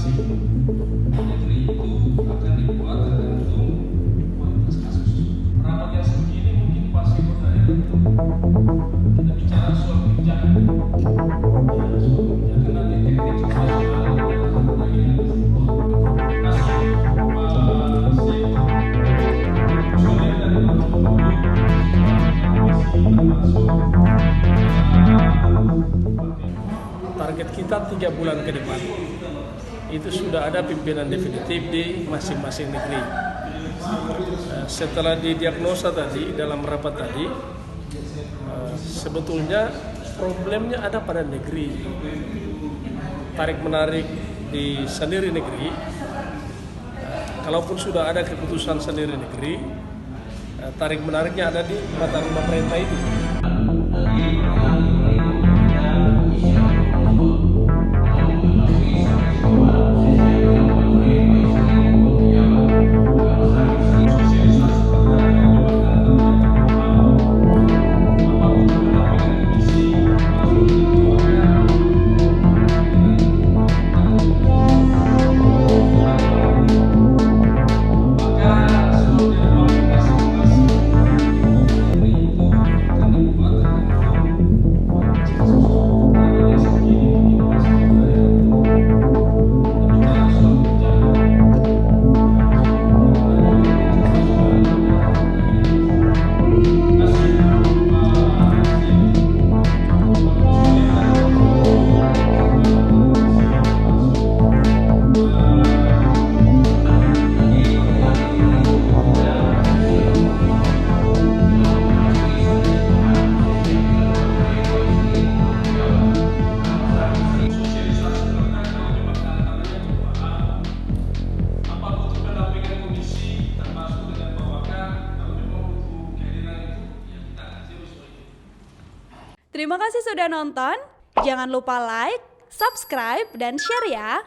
masing-masing negeri itu akan dibuat tergantung kualitas kasus. Rapat yang sebegini mungkin pasti daerah kita bicara soal kebijakan. Soal kebijakan nanti teknik nasional target kita 3 bulan ke depan itu sudah ada pimpinan definitif di masing-masing negeri. Setelah didiagnosa tadi dalam rapat tadi, sebetulnya problemnya ada pada negeri. Tarik menarik di sendiri negeri, kalaupun sudah ada keputusan sendiri negeri, tarik menariknya ada di mata pemerintah itu. Terima kasih sudah nonton. Jangan lupa like, subscribe, dan share ya.